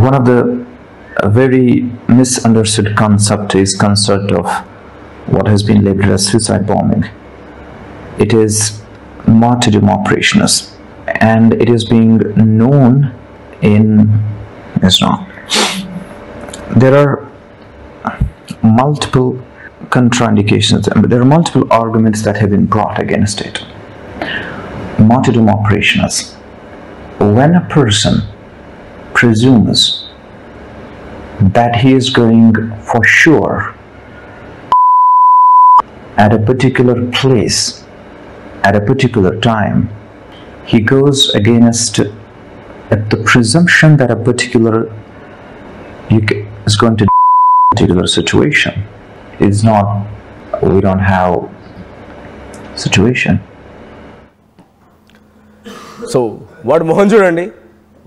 One of the very misunderstood concept of what has been labeled as suicide bombing. It is martyrdom operations, and it is being known in Islam. There are multiple contraindications, there are multiple arguments that have been brought against it. Martyrdom operations: when a person presumes that he is going for sure at a particular place at a particular time, he goes against the presumption that a particular is going to a particular situation. It's not, we don't have situation. So వాడు మొహం చూడండి,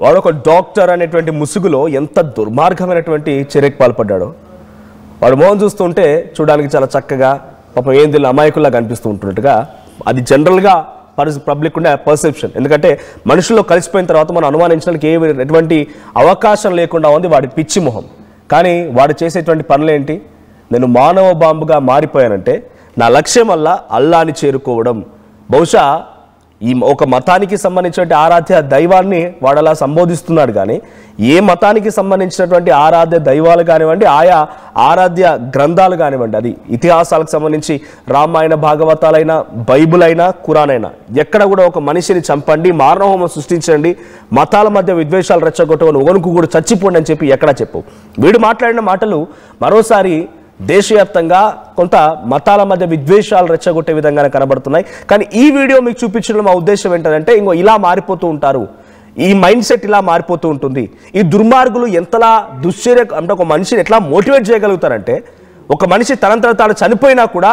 వాడు ఒక doctor అనేటువంటి ముసుగులో ఎంత దుర్మార్గమైనటువంటి చర్యకు పాల్పడ్డాడో. వాడు మొహం చూస్తుంటే చూడడానికి చాలా చక్కగా, పాపం ఏం తెలియని అమాయకుల్లా కనిపిస్తూ ఉంటున్నట్టుగా, అది జనరల్గా పబ్లిక్ ఉండే పర్సెప్షన్. ఎందుకంటే మనుషుల్లో కలిసిపోయిన తర్వాత మనం అనుమానించడానికి ఎటువంటి అవకాశం లేకుండా ఉంది వాడి పిచ్చి మొహం. కానీ వాడు చేసేటువంటి పనులేంటి? నేను మానవ బాంబుగా మారిపోయానంటే నా లక్ష్యం వల్ల అల్లాని చేరుకోవడం. బహుశా ఈ ఒక మతానికి సంబంధించినటువంటి ఆరాధ్య దైవాన్ని వాడు అలా సంబోధిస్తున్నాడు. కానీ ఏ మతానికి సంబంధించినటువంటి ఆరాధ్య దైవాలు కానివ్వండి, ఆయా ఆరాధ్య గ్రంథాలు కానివ్వండి, అది ఇతిహాసాలకు సంబంధించి రామాయణ భాగవతాలైనా, బైబుల్ అయినా, ఖురాన్ అయినా, ఎక్కడ కూడా ఒక మనిషిని చంపండి, మారణహోమం సృష్టించండి, మతాల మధ్య విద్వేషాలు రెచ్చగొట్టవని ఒకరికి కూడా చచ్చిపోండి అని చెప్పి ఎక్కడా చెప్పవు. వీడు మాట్లాడిన మాటలు మరోసారి దేశవ్యాప్తంగా కొంత మతాల మధ్య విద్వేషాలు రెచ్చగొట్టే విధంగానే కనబడుతున్నాయి. కానీ ఈ వీడియో మీకు చూపించడం మా ఉద్దేశం ఏంటంటే, ఇంకో ఇలా మారిపోతూ ఉంటారు, ఈ మైండ్ సెట్ ఇలా మారిపోతూ ఉంటుంది. ఈ దుర్మార్గులు ఎంతలా దుశ్చర్య అంటే ఒక మనిషిని ఎట్లా మోటివేట్ చేయగలుగుతారంటే, ఒక మనిషి తనంతట తాను చనిపోయినా కూడా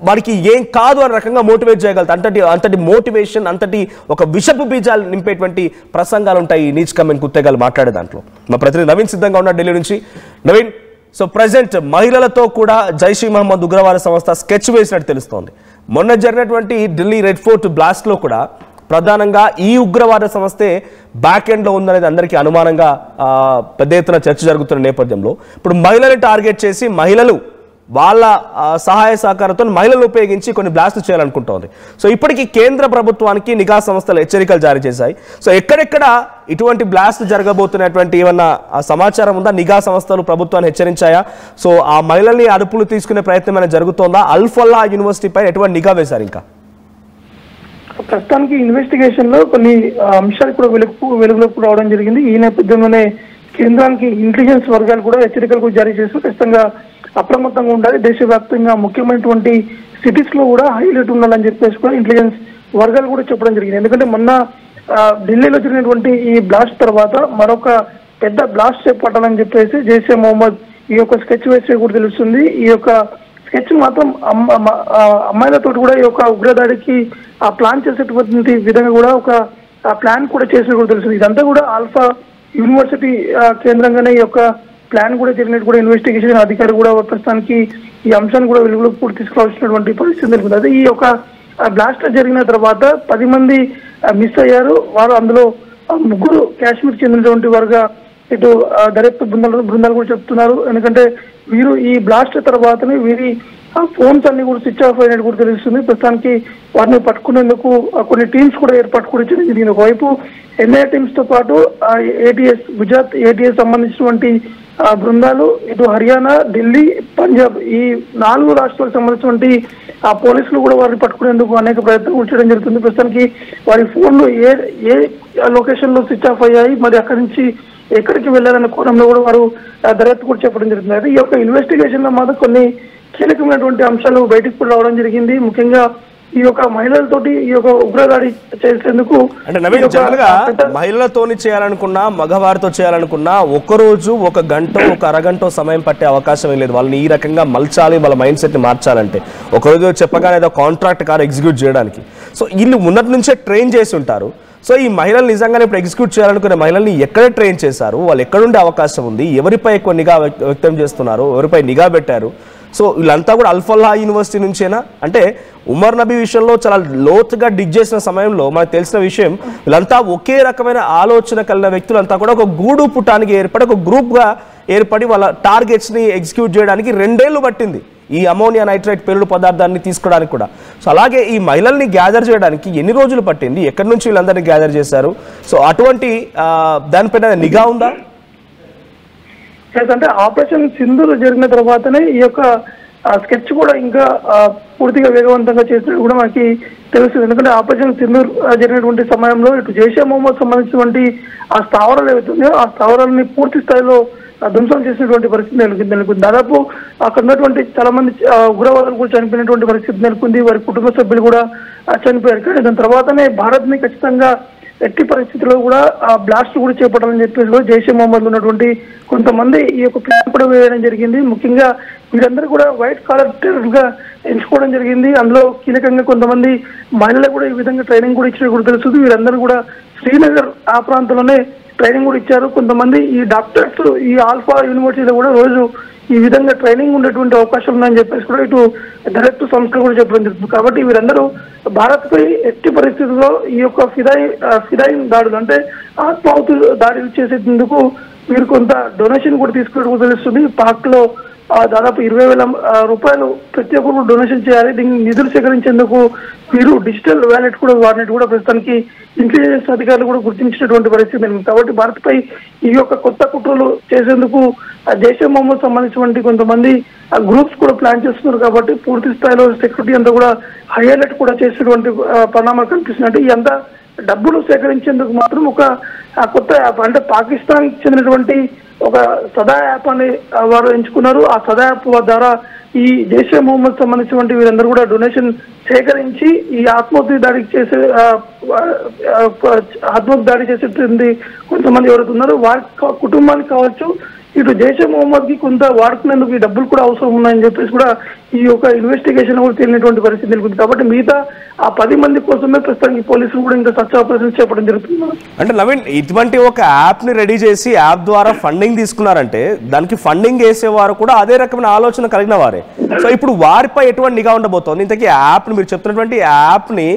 వాడికి ఏం కాదు అనే రకంగా మోటివేట్ చేయగలుగుతారు. అంతటి మోటివేషన్, అంతటి ఒక విషపు బీజాలు నింపేటువంటి ప్రసంగాలు ఉంటాయి ఈ నీచ్ కమెంట్ కుత్తేగాలు మాట్లాడే దాంట్లో. మా ప్రతినిధి నవీన్ సిద్ధంగా ఉన్నాడు ఢిల్లీ నుంచి. నవీన్, సో ప్రజెంట్ మహిళలతో కూడా జైష్ ఈ మహమ్మద్ ఉగ్రవాద సంస్థ స్కెచ్ వేసినట్టు తెలుస్తోంది. మొన్న జరిగినటువంటి ఢిల్లీ రెడ్ ఫోర్ట్ బ్లాస్ట్లో కూడా ప్రధానంగా ఈ ఉగ్రవాద సంస్థే బ్యాక్ ఎండ్లో ఉందనేది అందరికీ అనుమానంగా పెద్ద ఎత్తున చర్చ జరుగుతున్న నేపథ్యంలో ఇప్పుడు మహిళలను టార్గెట్ చేసి మహిళలు వాళ్ళ సహాయ సహకారంతో మహిళలను ఉపయోగించి కొన్ని బ్లాస్ట్లు చేయాలనుకుంటోంది. సో ఇప్పటికీ కేంద్ర ప్రభుత్వానికి నిఘా సంస్థలు హెచ్చరికలు జారీ చేశాయి. సో ఎక్కడెక్కడ ఇటువంటి బ్లాస్ట్ జరగబోతున్నటువంటి ఏమన్నా సమాచారం ఉందా? నిఘా సంస్థలు ప్రభుత్వాన్ని హెచ్చరించాయా? సో ఆ మహిళల్ని అదుపులు తీసుకునే ప్రయత్నం ఏమైనా జరుగుతోందా? అల్ఫల్లా యూనివర్సిటీ పై ఎటువంటి నిఘా వేశారు? ఇంకా ప్రస్తుతానికి ఇన్వెస్టిగేషన్ లో కొన్ని అంశాలు కూడా వెలుగులోకి రావడం జరిగింది. ఈ నేపథ్యంలోనే కేంద్రానికి ఇంటెలిజెన్స్ వర్గాలు కూడా హెచ్చరికలు కూడా జారీ చేస్తూ ఖచ్చితంగా అప్రమత్తంగా ఉండాలి, దేశవ్యాప్తంగా ముఖ్యమైనటువంటి సిటీస్ లో కూడా హైలైట్ ఉండాలని చెప్పేసి కూడా ఇంటెలిజెన్స్ వర్గాలు కూడా చెప్పడం జరిగింది. ఎందుకంటే మొన్న ఢిల్లీలో జరిగినటువంటి ఈ బ్లాస్ట్ తర్వాత మరొక పెద్ద బ్లాస్ట్ చేపట్టాలని చెప్పేసి జైషే మొహమ్మద్ ఈ యొక్క స్కెచ్ వేసే కూడా తెలుస్తుంది. ఈ యొక్క స్కెచ్ మాత్రం అమ్మాయిలతో కూడా ఈ యొక్క ఉగ్రదాడికి ప్లాన్ చేసేటువంటి విధంగా కూడా ఒక ప్లాన్ కూడా చేసినట్టు కూడా తెలుస్తుంది. ఇదంతా కూడా ఆల్ఫా యూనివర్సిటీ కేంద్రంగానే ఈ యొక్క ప్లాన్ కూడా జరిగినట్టు కూడా ఇన్వెస్టిగేషన్ అధికారి కూడా ప్రస్తుతానికి ఈ అంశాన్ని కూడా వెలుగులోకి కూడా తీసుకురావాల్సినటువంటి పరిస్థితి నెలకొంది. అదే ఈ యొక్క బ్లాస్ట్ జరిగిన తర్వాత 10 మంది మిస్ అయ్యారు. వారు అందులో 3 కాశ్మీర్ చెందినటువంటి వారుగా ఇటు దర్యాప్తు బృందాలు కూడా చెప్తున్నారు. ఎందుకంటే వీరు ఈ బ్లాస్ట్ తర్వాతనే వీరి ఫోన్స్ అన్ని కూడా స్విచ్ ఆఫ్ అయినట్టు కూడా తెలుస్తుంది. ప్రస్తుతానికి వారిని పట్టుకునేందుకు కొన్ని టీమ్స్ కూడా ఏర్పాటు కూడా జరిగింది. ఒకవైపు ఎన్ఐఏ టీమ్స్ తో పాటు ఏటీఎస్, గుజరాత్ ఏటీఎస్ సంబంధించినటువంటి బృందాలు, ఇటు హర్యానా, ఢిల్లీ, పంజాబ్ ఈ 4 రాష్ట్రాలకు సంబంధించినటువంటి పోలీసులు కూడా వారిని పట్టుకునేందుకు అనేక ప్రయత్నాలు చేయడం జరుగుతుంది. ప్రస్తుతానికి వారి ఫోన్లు ఏ లొకేషన్ లో స్విచ్ ఆఫ్ అయ్యాయి, మరి అక్కడి నుంచి ఎక్కడికి వెళ్ళారన్న కోణంలో కూడా వారు దర్యాప్తు కూడా చెప్పడం జరుగుతుంది. అయితే ఈ యొక్క ఇన్వెస్టిగేషన్ లో మాత్రం కొన్ని కీలకమైనటువంటి అంశాలు బయటకు కూడా రావడం జరిగింది. ముఖ్యంగా ఈ యొక్క మహిళలతోటి ఈ యొక్క ఉగ్రదాడి చేసేందుకు అంటే నవీన్, జనరల్గా మహిళలతోని చేయాలనుకున్నా, మగవారితో చేయాలనుకున్నా ఒక్కరోజు, 1 గంట, 1 అరగంట సమయం పట్టే అవకాశం లేదు. వాళ్ళని ఈ రకంగా మలచాలి, వాళ్ళ మైండ్ సెట్ని మార్చాలంటే ఒకరోజు చెప్పగానే ఏదో కాంట్రాక్ట్ కాదు ఎగ్జిక్యూట్ చేయడానికి. సో వీళ్ళు మొన్నటి నుంచే ట్రైన్ చేసి ఉంటారు. సో ఈ మహిళలు నిజంగానే ఇప్పుడు ఎగ్జిక్యూట్ చేయాలనుకునే మహిళల్ని ఎక్కడ ట్రైన్ చేశారు, వాళ్ళు ఎక్కడుండే అవకాశం ఉంది, ఎవరిపై ఎక్కువ నిఘా వ్యక్తం చేస్తున్నారు, ఎవరిపై నిఘా పెట్టారు? సో వీళ్ళంతా కూడా అల్ఫల్లా యూనివర్సిటీ నుంచేనా? అంటే ఉమర్ నబీ విషయంలో చాలా లోతుగా డిగ్ చేసిన సమయంలో మనకు తెలిసిన విషయం, వీళ్ళంతా ఒకే రకమైన ఆలోచన కలిగిన వ్యక్తులంతా కూడా ఒక గూడు పుటానికి ఏర్పడి ఒక గ్రూప్గా ఏర్పడి వాళ్ళ టార్గెట్స్ని ఎగ్జిక్యూట్ చేయడానికి 2 ఏళ్ళు పట్టింది ఈ అమోనియా నైట్రేట్ పేలుడు పదార్థాన్ని తీసుకోవడానికి కూడా. సో అలాగే ఈ మహిళల్ని గ్యాదర్ చేయడానికి ఎన్ని రోజులు పట్టింది, ఎక్కడి నుంచి వీళ్ళందరినీ గ్యాదర్ చేశారు? సో అటువంటి దానిపైన నిఘా ఉందా? అంటే ఆపరేషన్ సింధూర్ జరిగిన తర్వాతనే ఈ యొక్క స్కెచ్ కూడా ఇంకా పూర్తిగా వేగవంతంగా చేసినట్టు కూడా మనకి తెలుస్తుంది. ఎందుకంటే ఆపరేషన్ సింధూర్ జరిగినటువంటి సమయంలో ఇటు జైషే మొహమ్మద్ సంబంధించినటువంటి ఆ స్థావరాలు ఏవైతున్నాయో ఆ స్థావరాలని పూర్తి స్థాయిలో ధ్వంసం చేసినటువంటి పరిస్థితి నెలకొంది. దాదాపు అక్కడ ఉన్నటువంటి చాలా మంది ఉగ్రవాదులు కూడా చనిపోయినటువంటి పరిస్థితి నెలకొంది. వారి కుటుంబ సభ్యులు కూడా చనిపోయారు. కానీ దాని తర్వాతనే భారత్ ని ఖచ్చితంగా ఎట్టి పరిస్థితుల్లో కూడా ఆ బ్లాస్ట్ కూడా చేపట్టాలని చెప్పేసి జైషే మొహమ్మద్ ఉన్నటువంటి కొంతమంది ఈ యొక్క ప్లాన్ కూడా వేయడం జరిగింది. ముఖ్యంగా వీరందరూ కూడా వైట్ కాలర్ టెర్రర్ గా ఎంచుకోవడం జరిగింది. అందులో కీలకంగా కొంతమంది మహిళలకు కూడా ఈ విధంగా ట్రైనింగ్ కూడా ఇచ్చినట్టు కూడా తెలుస్తుంది. వీరందరూ కూడా శ్రీనగర్ ఆ ప్రాంతంలోనే ట్రైనింగ్ కూడా ఇచ్చారు. కొంతమంది ఈ డాక్టర్స్ ఈ ఆల్ఫా యూనివర్సిటీలో కూడా రోజు ఈ విధంగా ట్రైనింగ్ ఉండేటువంటి అవకాశాలు ఉన్నాయని చెప్పేసి కూడా ఇటు డైరెక్ట్ సంస్థలు కూడా చెప్పడం జరుగుతుంది. కాబట్టి వీరందరూ భారత్ పై ఎట్టి పరిస్థితుల్లో ఈ యొక్క ఫిదాయిన్ దాడులు అంటే ఆత్మాహుతి దాడులు చేసేందుకు వీరు కొంత డొనేషన్ కూడా తీసుకున్నట్టు తెలుస్తుంది. పాక్ లో దాదాపు 20,000 రూపాయలు ప్రతి ఒక్కరు డొనేషన్ చేయాలి. దీన్ని నిధులు సేకరించేందుకు వీరు డిజిటల్ వ్యాలెట్ కూడా వాడినట్టు కూడా ప్రస్తుతానికి ఇంటెలిజెన్స్ అధికారులు కూడా గుర్తించినటువంటి పరిస్థితి. కాబట్టి భారత్ పై ఈ యొక్క కొత్త కుట్రలు చేసేందుకు జైషే మొహమ్మద్ సంబంధించినటువంటి కొంతమంది గ్రూప్స్ కూడా ప్లాన్ చేస్తున్నారు. కాబట్టి పూర్తి స్థాయిలో సెక్యూరిటీ అంతా కూడా హై అలర్ట్ కూడా చేసేటువంటి పరిణామాలు కనిపిస్తున్నాయి. ఈ అంతా డబ్బులు సేకరించేందుకు మాత్రం ఒక కొత్త యాప్ అంటే పాకిస్తాన్ చెందినటువంటి ఒక సదా యాప్ అని వారు ఎంచుకున్నారు. ఆ సదా యాప్ ద్వారా ఈ జైషే మొహమ్మద్ సంబంధించినటువంటి వీరందరూ కూడా డొనేషన్ సేకరించి ఈ ఆత్మహత్య దాడికి చేసే దాడి చేసేటువంటి కొంతమంది ఎవరైతే ఉన్నారో వారి కుటుంబానికి కావచ్చు, ఇటు జైషే మొహమ్మద్ కి కొంత వాడుకునేందుకు ఈ డబ్బులు కూడా అవసరం ఉన్నాయని చెప్పేసి కూడా ఈ యొక్క ఇన్వెస్టిగేషన్ కూడా తెలియనటువంటి పరిస్థితి నెలకొంది. కాబట్టి మిగతా ఆ 10 మంది కోసమే ప్రస్తుతానికి పోలీసులు కూడా ఇంకా సర్చ్ ఆపరేషన్ చేపట్టడం జరుగుతుంది. అంటే నవీన్, ఇటువంటి ఒక యాప్ ని రెడీ చేసి యాప్ ద్వారా ఫండింగ్ తీసుకున్నారంటే దానికి ఫండింగ్ చేసేవారు కూడా అదే రకమైన ఆలోచన కలిగిన వారే. సో ఇప్పుడు వారిపై ఎటువంటి నిఘా ఉండబోతోంది? ఇంతకీ యాప్ ని మీరు చెప్తున్నటువంటి యాప్ ని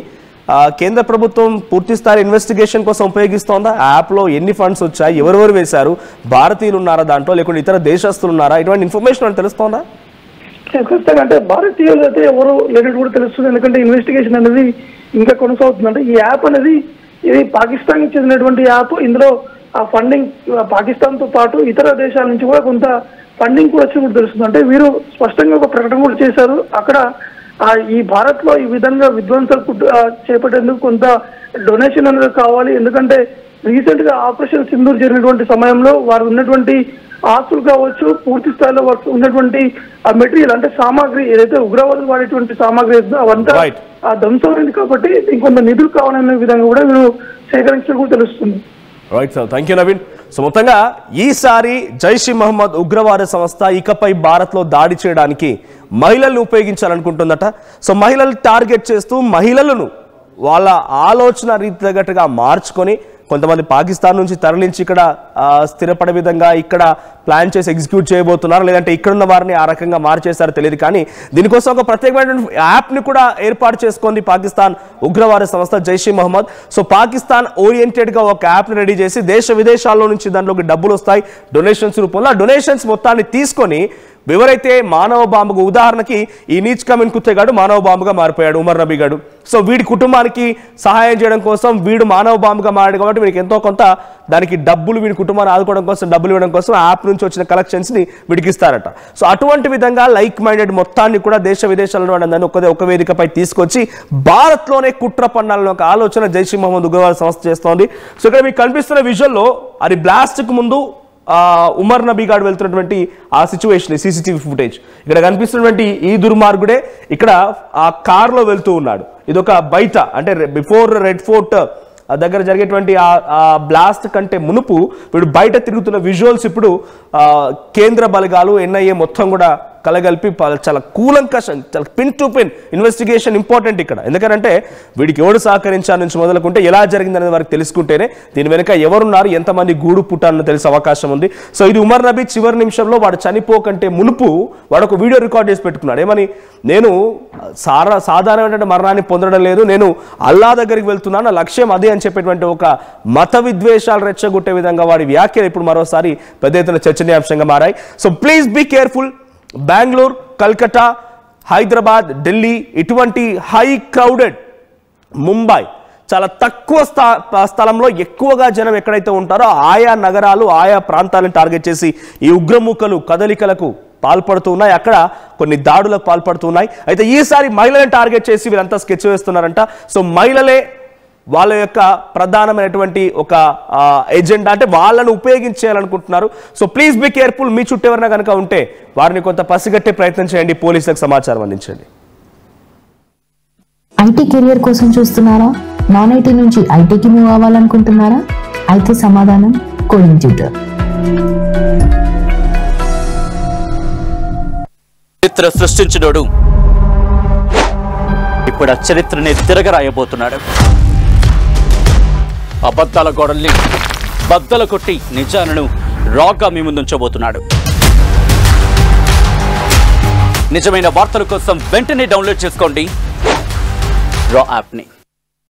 కేంద్ర ప్రభుత్వం పూర్తి స్థాయి ఇన్వెస్టిగేషన్ కోసం ఉపయోగిస్తోందా? యాప్లో ఎన్ని ఫండ్స్ వచ్చాయి, ఎవరెవరు వేశారు, భారతీయులు ఉన్నారా దాంట్లో, లేకుంటే ఇతర దేశస్తులు ఉన్నారా, ఇటువంటి ఇన్ఫర్మేషన్ అని తెలుస్తోందా? ఖచ్చితంగా అంటే భారతీయులు అయితే ఎవరు లేనట్టు కూడా తెలుస్తుంది. ఎందుకంటే ఇన్వెస్టిగేషన్ అనేది ఇంకా కొనసాగుతుంది. అంటే ఈ యాప్ అనేది ఇది పాకిస్తాన్ కి చెందినటువంటి యాప్. ఇందులో ఆ ఫండింగ్ పాకిస్తాన్ తో పాటు ఇతర దేశాల నుంచి కూడా కొంత ఫండింగ్ కూడా వచ్చి కూడా తెలుస్తుంది. అంటే వీరు స్పష్టంగా ఒక ప్రకటన కూడా చేశారు. అక్కడ ఈ భారత్ లో ఈ విధంగా విధ్వంసాలు చేపట్టేందుకు కొంత డొనేషన్ అనేది కావాలి. ఎందుకంటే రీసెంట్ గా ఆపరేషన్ సింధూర్ జరిగినటువంటి సమయంలో వారు ఉన్నటువంటి ఆస్తులు కావచ్చు, పూర్తి స్థాయిలో ఉన్నటువంటి ఆ మెటీరియల్ అంటే సామాగ్రి ఏదైతే ఉగ్రవాదులు వాడేటువంటి సామాగ్రి అవంతా ధ్వంసమైంది. కాబట్టి ఇంకొంత నిధులు కావాలనే విధంగా కూడా వీరు సేకరించడం కూడా తెలుస్తుంది. Right sir, thank you Naveen. So మొత్తంగా ఈసారి జైష్ మహమ్మద్ ఉగ్రవాద సంస్థ ఇకపై భారత్లో దాడి చేయడానికి మహిళలను ఉపయోగించాలనుకుంటుందట. సో మహిళలు టార్గెట్ చేస్తూ మహిళలను వాళ్ళ ఆలోచన రీతి తగ్గట్టుగా మార్చుకొని కొంతమంది పాకిస్తాన్ నుంచి తరలించి ఇక్కడ స్థిరపడే విధంగా ఇక్కడ ప్లాన్ చేసి ఎగ్జిక్యూట్ చేయబోతున్నారు, లేదంటే ఇక్కడున్న వారిని ఆ రకంగా మార్చేస్తారో తెలియదు. కానీ దీనికోసం ఒక ప్రత్యేకమైన యాప్ని కూడా ఏర్పాటు చేసుకుంది పాకిస్తాన్ ఉగ్రవాద సంస్థ జైష్ మహమ్మద్. సో పాకిస్తాన్ ఓరియంటెడ్గా ఒక యాప్ని రెడీ చేసి దేశ విదేశాల్లో నుంచి దాంట్లోకి డబ్బులు వస్తాయి డొనేషన్స్ రూపంలో. ఆ డొనేషన్స్ మొత్తాన్ని తీసుకొని ఎవరైతే మానవ బాంబుగా, ఉదాహరణకి ఈ నీచ్ కమిన్ కుత్తే గాడు మానవ బాంబుగా మారిపోయాడు, ఉమర్ నబీ గాడు. సో వీడి కుటుంబానికి సహాయం చేయడం కోసం వీడు మానవ బాంబుగా మారాడు కాబట్టి వీడికి ఎంతో కొంత దానికి డబ్బులు, వీడి కుటుంబాన్ని ఆదుకోవడం కోసం డబ్బులు ఇవ్వడం కోసం యాప్ నుంచి వచ్చిన కలెక్షన్స్ని వీడికి ఇస్తారట. సో అటువంటి విధంగా లైక్ మైండెడ్ మొత్తాన్ని కూడా దేశ విదేశాల్లో దాన్ని ఒక వేదికపై తీసుకొచ్చి భారత్లోనే కుట్ర పన్నాలని ఒక ఆలోచన జైష్ మహమ్మద్ ఉగ్రవాద సంస్థ చేస్తోంది. సో ఇక్కడ మీకు కనిపిస్తున్న విజువల్లో అది బ్లాస్ట్కి ముందు ఉమర్ నబీ గాడు వెళ్తున్నటువంటి ఆ సిచ్యువేషన్, సీసీటీవీ ఫుటేజ్. ఇక్కడ కనిపిస్తున్నటువంటి ఈ దుర్మార్గుడే ఇక్కడ ఆ కార్లో వెళ్తూ ఉన్నాడు. ఇదొక బయట అంటే బిఫోర్ రెడ్ ఫోర్ట్ దగ్గర జరిగేటువంటి ఆ బ్లాస్ట్ కంటే మునుపు వీడు బయట తిరుగుతున్న విజువల్స్ ఇప్పుడు కేంద్ర బలగాలు, ఎన్ఐఏ మొత్తం కూడా కలగలిపి చాలా కూలంకషం, చాలా pin to pin investigation important ఇక్కడ. ఎందుకంటే వీడికి ఎవడు సహకరించాల నుంచి మొదలుకుంటే ఎలా జరిగిందనేది వారికి తెలుసుకుంటేనే దీని వెనుక ఎవరున్నారు, ఎంతమంది గూడు పుట్టాలని తెలిసే అవకాశం ఉంది. సో ఇది ఉమర్ నబీ చివరి నిమిషంలో వాడు చనిపోకంటే మునుపు వాడు ఒక వీడియో రికార్డ్ చేసి పెట్టుకున్నాడు. ఏమని, నేను సాధారణమైన మరణాన్ని పొందడం లేదు, నేను అల్లా దగ్గరికి వెళ్తున్నాను, నా లక్ష్యం అదే అని చెప్పేటువంటి ఒక మత విద్వేషాలు రెచ్చగొట్టే విధంగా వాడి వ్యాఖ్యలు ఇప్పుడు మరోసారి పెద్ద ఎత్తున చర్చనీయాంశంగా మారాయి. So please be careful. Bengaluru, Calcutta, Hyderabad, Delhi ఇటువంటి హై క్రౌడెడ్, ముంబై చాలా తక్కువ స్థలంలో ఎక్కువగా జనం ఎక్కడైతే ఉంటారో ఆయా నగరాలు, ఆయా ప్రాంతాలను టార్గెట్ చేసి ఈ ఉగ్రమూకలు కదలికలకు పాల్పడుతూ ఉన్నాయి. అక్కడ కొన్ని దాడులకు పాల్పడుతున్నాయి. అయితే ఈసారి మహిళలను టార్గెట్ చేసి వీళ్ళంతా స్కెచ్ వేస్తున్నారంట. సో మహిళలే వాళ్ళ యొక్క ప్రధానమైనటువంటి ఒక ఎజెండా, అంటే వాళ్ళను ఉపయోగించేయాలనుకుంటున్నారు. So please be careful. మీ చుట్టూ ఎవరైనా కనుక ఉంటే వారిని కొంత పసిగట్టే ప్రయత్నం చేయండి, పోలీసులకు సమాచారం అందించండి. ఐటీ కెరియర్ కోసం చూస్తున్నారా? నాన్ ఐటీ నుంచి ఐటీకి మూవ్ అవ్వాలనుకుంటున్నారా? అయితే సమాధానం కోడింగ్ ట్యూటర్. చరిత్ర సృష్టించినోడు ఇప్పుడు ఆ చరిత్రని తిరగరాయబోతున్నాడు. అబద్ధాల గోడల్ని బద్దలు కొట్టి నిజాలను రాగా మీ ముందుంచబోతున్నాడు. నిజమైన వార్తల కోసం వెంటనే డౌన్లోడ్ చేసుకోండి రా యాప్ని.